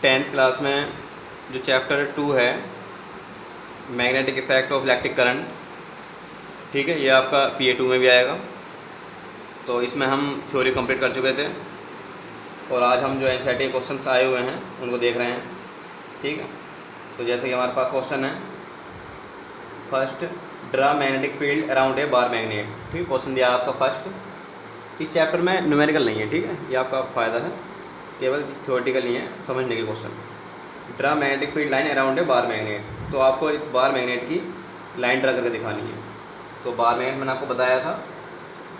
10th class में जो chapter 2 है magnetic effect of electric current, ठीक है, ये आपका PA2 में भी आएगा। तो इसमें हम थ्योरी कंप्लीट कर चुके थे और आज हम जो NCERT क्वेश्चंस आए हुए हैं उनको देख रहे हैं, ठीक है। तो जैसे कि हमारे पास क्वेश्चन है, first draw magnetic field around a bar magnet, ठीक है। क्वेश्चन दिया आपका फर्स्ट। इस चैप्टर में न्यूमेरिकल नहीं है, ठीक है, ये आपका फ़ायदा है, केवल थ्योरेटिकल नहीं है, समझने के question. Draw magnetic field line around a bar magnet, तो आपको एक बार मैग्नेट की लाइन ड्रा करके दिखानी है। तो बार मैग्नेट मैंने आपको बताया था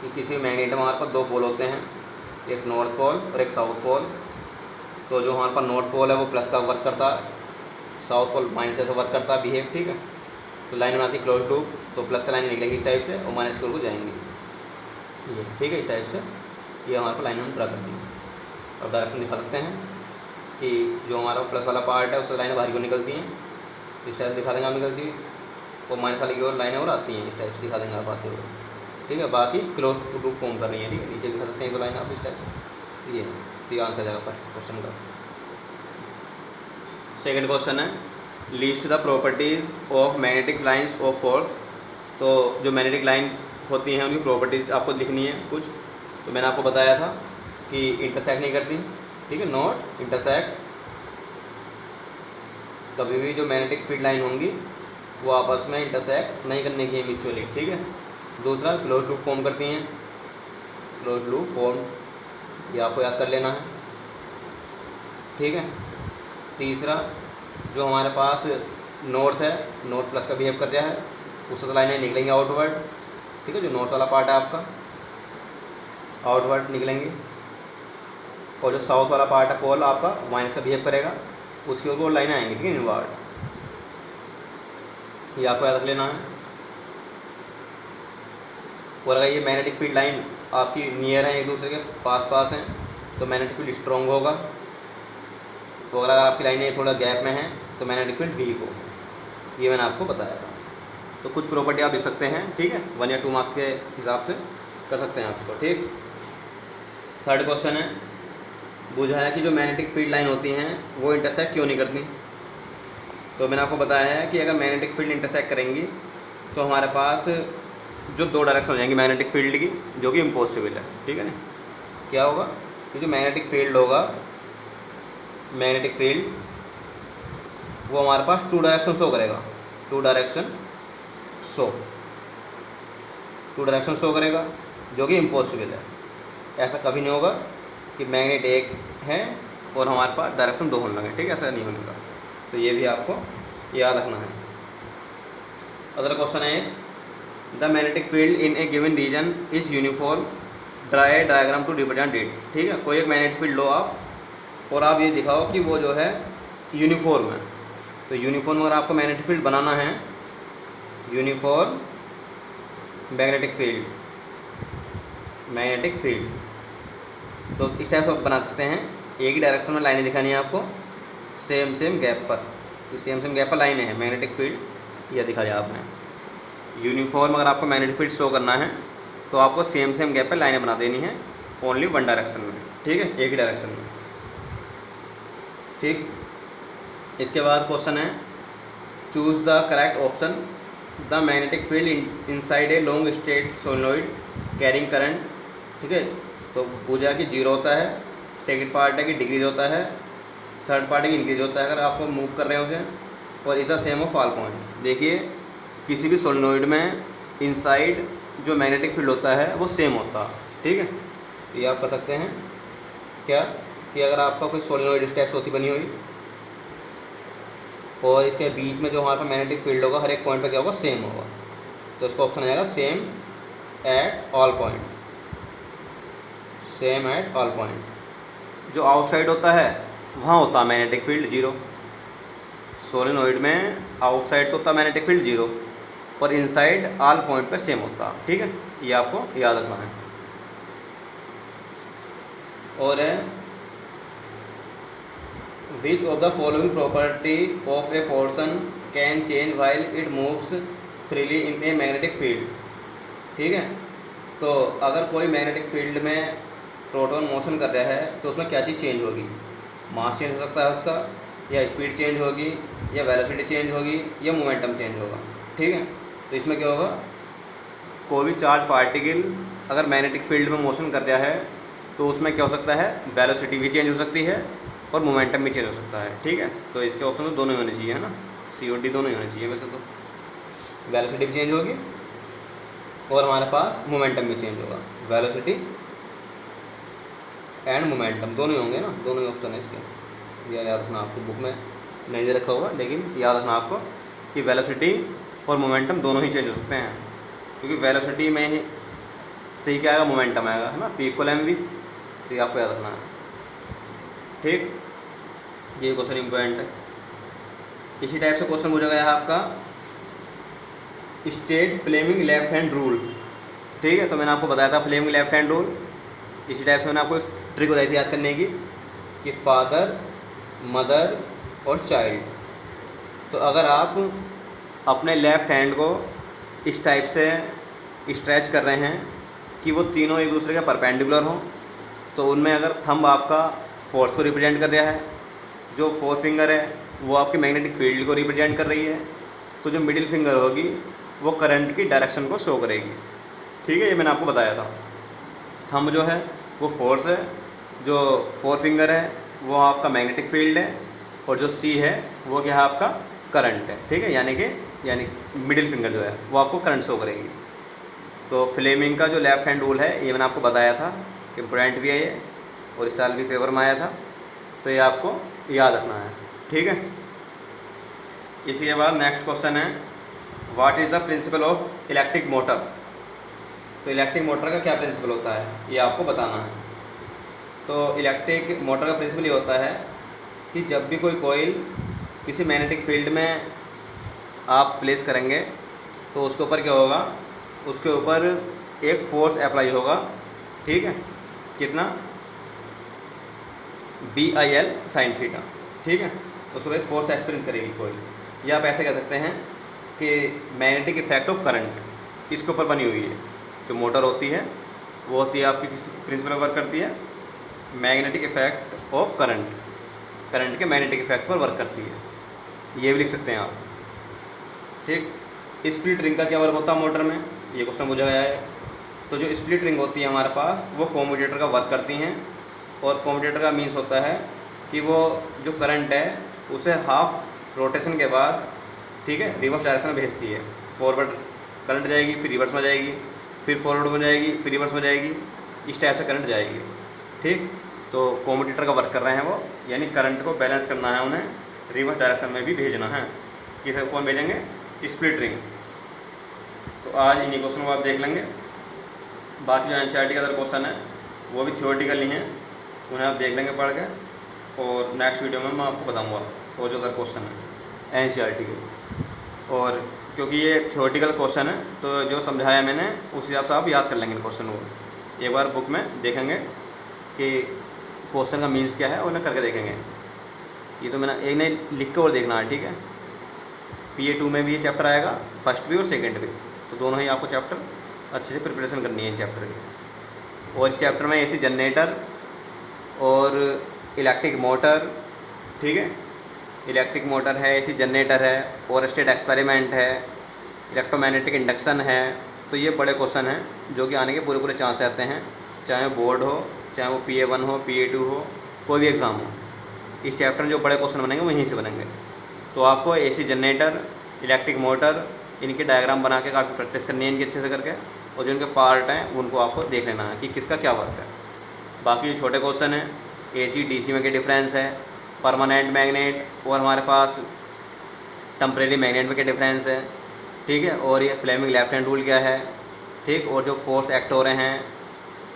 कि किसी मैग्नेट में हमारे पास दो पोल होते हैं, एक नॉर्थ पोल और एक साउथ पोल। तो जो हमारे पास नॉर्थ पोल है वो प्लस का वर्क करता है, साउथ पोल माइनस से वर्क करता है, बिहेव, ठीक है। तो लाइन बनाती है क्लोज लूप, तो प्लस से लाइन निकलेंगी इस टाइप से और माइनस की ओर को जाएंगी, ये, ठीक है, इस टाइप से ये हमारे को लाइन हम ड्रा करती है। और डायरेक्शन दिखा सकते हैं कि जो हमारा प्लस वाला पार्ट है उससे लाइन बाहर की ओर निकलती हैं, इस टाइप से दिखा देंगे आप निकलती है, और माइनस वाली की ओर लाइनें और आती हैं, इस टाइप से दिखा देंगे आप आते हुए, ठीक है। बाकी क्लोज लूप फॉर्म कर रही है, ठीक है, नीचे दिखा सकते हैं तो लाइन आप इस टाइप से, ये आंसर जाएगा फर्स्ट क्वेश्चन का। सेकंड क्वेश्चन है, list the properties of magnetic lines of force. तो जो मैग्नेटिक लाइन होती हैं उनकी प्रॉपर्टीज़ आपको लिखनी है कुछ। तो मैंने आपको बताया था कि इंटरसेक्ट नहीं करती, ठीक है, नॉट इंटरसेक्ट। कभी भी जो मैग्नेटिक फील्ड लाइन होंगी वो आपस में इंटरसेक्ट नहीं करने की है म्यूचुअली, ठीक है। दूसरा, क्लोज लूप फॉर्म करती हैं, क्लोज लूप फॉर्म, ये आपको याद कर लेना है, ठीक है। तीसरा, जो हमारे पास नॉर्थ है, नॉर्थ प्लस का बिहेव कर रहा है, उससे तो लाइनें निकलेंगी आउटवर्ड, ठीक है, जो नॉर्थ वाला पार्ट है आपका आउटवर्ड निकलेंगे, और जो साउथ वाला पार्ट है पोल आपका माइनस का बिहेव करेगा, उसके ऊपर लाइनें आएंगी, ठीक है, इनवर्ड। ये आपको याद रख लेना है। और अगर ये मैग्नेटिक फील्ड लाइन आपकी नियर है, एक दूसरे के पास पास हैं, तो मैग्नेटिक फील्ड स्ट्रॉन्ग होगा। तो अगर आपकी लाइनें थोड़ा गैप में हैं तो मैग्नेटिक फील्ड वीक होगा, ये मैंने आपको बताया था। तो कुछ प्रॉपर्टी आप लिख सकते हैं, ठीक है, 1 या 2 मार्क्स के हिसाब से कर सकते हैं आप इसको, ठीक। थर्ड क्वेश्चन है, बुझाया कि जो मैग्नेटिक फील्ड लाइन होती हैं वो इंटरसेक्ट क्यों नहीं करती। तो मैंने आपको बताया है कि अगर मैग्नेटिक फील्ड इंटरसेक्ट करेंगी तो हमारे पास जो दो डायरेक्शन हो जाएंगी मैग्नेटिक फील्ड की, जो कि इम्पॉसिबल है, ठीक है ना। क्या होगा कि जो मैग्नेटिक फील्ड होगा, मैग्नेटिक फील्ड वो हमारे पास 2 डायरेक्शन शो करेगा, 2 डायरेक्शन शो करेगा, जो कि इम्पॉसिबल है। ऐसा कभी नहीं होगा कि मैग्नेट एक है और हमारे पास डायरेक्शन 2 होने लगे, ठीक है, ऐसा नहीं होने का। तो ये भी आपको याद रखना है। अगला क्वेश्चन है, the magnetic field in a given region is uniform, draw a diagram to represent it, ठीक है। कोई एक मैग्नेटिक फील्ड लो आप और आप ये दिखाओ कि वो जो है यूनिफॉर्म है। तो यूनिफॉर्म अगर आपको मैग्नेटिक फील्ड बनाना है, यूनिफॉर्म मैग्नेटिक फील्ड, तो इस टाइप से आप बना सकते हैं। एक ही डायरेक्शन में लाइनें दिखानी है आपको, सेम गैप पर, सेम गैप पर लाइनें हैं, मैग्नेटिक फील्ड यह दिखाया आपने। यूनिफॉर्म अगर आपको मैग्नेटिक फील्ड शो करना है तो आपको सेम गैप पर लाइनें बना देनी है, ओनली 1 डायरेक्शन में, ठीक है, एक ही डायरेक्शन में, ठीक। इसके बाद क्वेश्चन है, choose the correct option, the magnetic field inside a long straight solenoid carrying current, ठीक है। तो पूछा कि 0 होता है, सेकंड पार्ट है कि डिक्रीज होता है, थर्ड पार्ट है कि इंक्रीज होता है अगर आपको मूव कर रहे हैं उसे, और is the same of all point. देखिए किसी भी सोलेनोइड में इनसाइड जो मैग्नेटिक फील्ड होता है वो सेम होता है, ठीक है। तो ये आप कर सकते हैं क्या कि अगर आपका कोई सोलेनोइड स्टेप्स होती बनी हुई और इसके बीच में जो हमारे पास मैग्नेटिक फील्ड होगा हर एक पॉइंट पे क्या होगा, सेम होगा। तो इसका ऑप्शन आ जाएगा same at all point, same at all point. जो आउटसाइड होता है वहाँ होता है मैग्नेटिक फील्ड 0, सोलेनोइड में आउटसाइड तो होता है मैग्नेटिक फील्ड 0 और इनसाइड ऑल पॉइंट पे सेम होता है, ठीक है, ये आपको याद रखना है। और which of the following property of A portion can change while it moves freely in a magnetic field, ठीक है। तो अगर कोई मैग्नेटिक फील्ड में प्रोटॉन मोशन कर रहा है तो उसमें क्या चीज़ चेंज होगी। मास चेंज हो सकता है उसका, या स्पीड चेंज होगी, या वेलोसिटी चेंज होगी, या मोमेंटम चेंज होगा। ठीक है, तो इसमें क्या होगा, कोई भी चार्ज पार्टिकल अगर मैग्नेटिक फील्ड में मोशन कर रहा है तो उसमें क्या हो सकता है, वेलोसिटी भी चेंज हो सकती है और मोमेंटम भी चेंज हो सकता है। ठीक है, तो इसके ऑप्शन में दोनों ही होने चाहिए, है ना, सी और डी दोनों ही होने चाहिए। वैसे तो वेलोसिटी भी चेंज होगी और हमारे पास मोमेंटम भी चेंज होगा, वेलोसिटी एंड मोमेंटम दोनों ही होंगे ना, दोनों ही ऑप्शन है इसके। यह याद रखना, आपको बुक में नहीं दे रखा होगा लेकिन याद रखना आपको कि वेलोसिटी और मोमेंटम दोनों ही चेंज हो सकते हैं, क्योंकि वेलोसिटी में ही सही क्या आएगा, मोमेंटम आएगा, है ना, P इक्वल mv। तो ये आपको याद रखना है। ठीक, ये क्वेश्चन इम्पोर्टेंट है। इसी टाइप से क्वेश्चन पूछा गया है आपका state Fleming left hand rule. ठीक है, तो मैंने आपको बताया था फ्लेमिंग लेफ्ट हैंड रूल। इसी टाइप से मैंने आपको एक ट्रिक बताई थी याद करने की कि फादर, मदर और चाइल्ड। तो अगर आप अपने लेफ्ट हैंड को इस टाइप से स्ट्रेच कर रहे हैं कि वो तीनों एक दूसरे के परपेंडिकुलर हों, तो उनमें अगर थंब आपका फोर्स को रिप्रेजेंट कर रहा है, जो फोर फिंगर है वो आपकी मैग्नेटिक फील्ड को रिप्रेजेंट कर रही है, तो जो मिडिल फिंगर होगी वो करंट की डायरेक्शन को शो करेगी। ठीक है, ये मैंने आपको बताया था। थंब जो है वो फोर्स है, जो फोर फिंगर है वो आपका मैग्नेटिक फील्ड है, और जो सी है वो क्या है, आपका करंट है। ठीक है, यानी मिडिल फिंगर जो है वो आपको करंट शो करेगी। तो फ्लेमिंग का जो लेफ्ट हैंड रूल है ये मैंने आपको बताया था, इम्पोर्टेंट भी है ये, और इस साल भी पेपर में आया था, तो ये आपको याद रखना है। ठीक है, इसी के बाद नेक्स्ट क्वेश्चन है what is the principle of electric motor. तो इलेक्ट्रिक मोटर का क्या प्रिंसिपल होता है ये आपको बताना है। तो इलेक्ट्रिक मोटर का प्रिंसिपल ये होता है कि जब भी कोई कॉइल किसी मैग्नेटिक फील्ड में आप प्लेस करेंगे तो उसके ऊपर क्या होगा, उसके ऊपर एक फोर्स अप्लाई होगा। ठीक है, कितना, BIL sin थीटा। ठीक है, उसको एक फोर्स एक्सपीरियंस करेगी कोई, या आप ऐसे कह सकते हैं कि मैग्नेटिक इफेक्ट ऑफ करंट इसके ऊपर बनी हुई है। जो मोटर होती है वो होती है आपकी किस प्रिंसिपल पर वर्क करती है, magnetic effect of current, current के मैग्नेटिक इफेक्ट पर वर्क करती है। ये भी लिख सकते हैं आप। ठीक, स्प्लिट रिंग का क्या वर्क होता है मोटर में, ये क्वेश्चन पूछा गया है। तो जो स्प्लिट रिंग होती है हमारे पास वो कम्यूटेटर का वर्क करती हैं, और कम्यूटेटर का मीन्स होता है कि वो जो करंट है उसे हाफ रोटेशन के बाद, ठीक है, रिवर्स डायरेक्शन में भेजती है। फॉरवर्ड करंट जाएगी, फिर रिवर्स में जाएगी, फिर फॉरवर्ड में जाएगी, फिर रिवर्स में जाएगी, इस टाइप से करंट जाएगी। ठीक, तो कम्यूटेटर का वर्क कर रहे हैं वो, यानी करंट को बैलेंस करना है उन्हें, रिवर्स डायरेक्शन में भी भेजना है। किसे कौन भेजेंगे, स्प्लिट रिंग। तो आज इन्हीं क्वेश्चन को आप देख लेंगे। बाकी जो NCERT का अदर क्वेश्चन है वो भी थ्योरेटिकल ही हैं, उन्हें आप देख लेंगे पढ़ के, और नेक्स्ट वीडियो में मैं आपको बताऊंगा वो जो अदर क्वेश्चन है NCERT के। और क्योंकि ये थ्योरेटिकल क्वेश्चन है तो जो समझाया मैंने उस हिसाब से आप याद कर लेंगे इन क्वेश्चन को। एक बार बुक में देखेंगे कि क्वेश्चन का मीन्स क्या है और उन्हें करके देखेंगे। ये तो मैंने एक नहीं लिख के और देखना है। ठीक है, PA2 में भी ये चैप्टर आएगा, फर्स्ट भी और सेकेंड भी, तो दोनों ही आपको चैप्टर अच्छे से प्रिपरेशन करनी है इन चैप्टर की। और इस चैप्टर में AC जनरेटर और इलेक्ट्रिक मोटर, ठीक है, इलेक्ट्रिक मोटर है, AC जनरेटर है, और स्टेट एक्सपेरिमेंट है, इलेक्ट्रोमैग्नेटिक इंडक्शन है। तो ये बड़े क्वेश्चन हैं जो कि आने के पूरे चांस रहते हैं, चाहे वो बोर्ड हो, चाहे वो PA1 हो, PA2 हो, कोई भी एग्ज़ाम हो। इस चैप्टर में जो बड़े क्वेश्चन बनेंगे वहीं से बनेंगे। तो आपको AC जनरेटर, इलेक्ट्रिक मोटर, इनके डायग्राम बना के काफ़ी प्रैक्टिस करनी है इनकी अच्छे से करके, और जो इनके पार्ट हैं उनको आपको देख लेना है कि किसका क्या वर्क है। बाकी जो छोटे क्वेश्चन हैं AC DC में क्या डिफरेंस है, परमानेंट मैग्नेट और हमारे पास टेम्परेरी मैग्नेट में क्या डिफरेंस है, ठीक है, और ये फ्लेमिंग लेफ्ट हैंड रूल क्या है, ठीक, और जो फोर्स एक्ट हो रहे हैं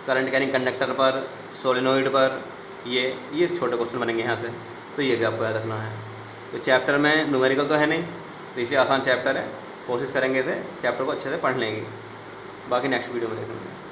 करंट कैरिंग कंडक्टर पर, सोलेनोइड पर, ये छोटे क्वेश्चन बनेंगे यहाँ से, तो ये भी आपको याद रखना है। तो चैप्टर में न्यूमेरिकल तो है नहीं, तो इसलिए आसान चैप्टर है, कोशिश करेंगे इसे चैप्टर को अच्छे से पढ़ लेंगे। बाकी नेक्स्ट वीडियो में देखेंगे।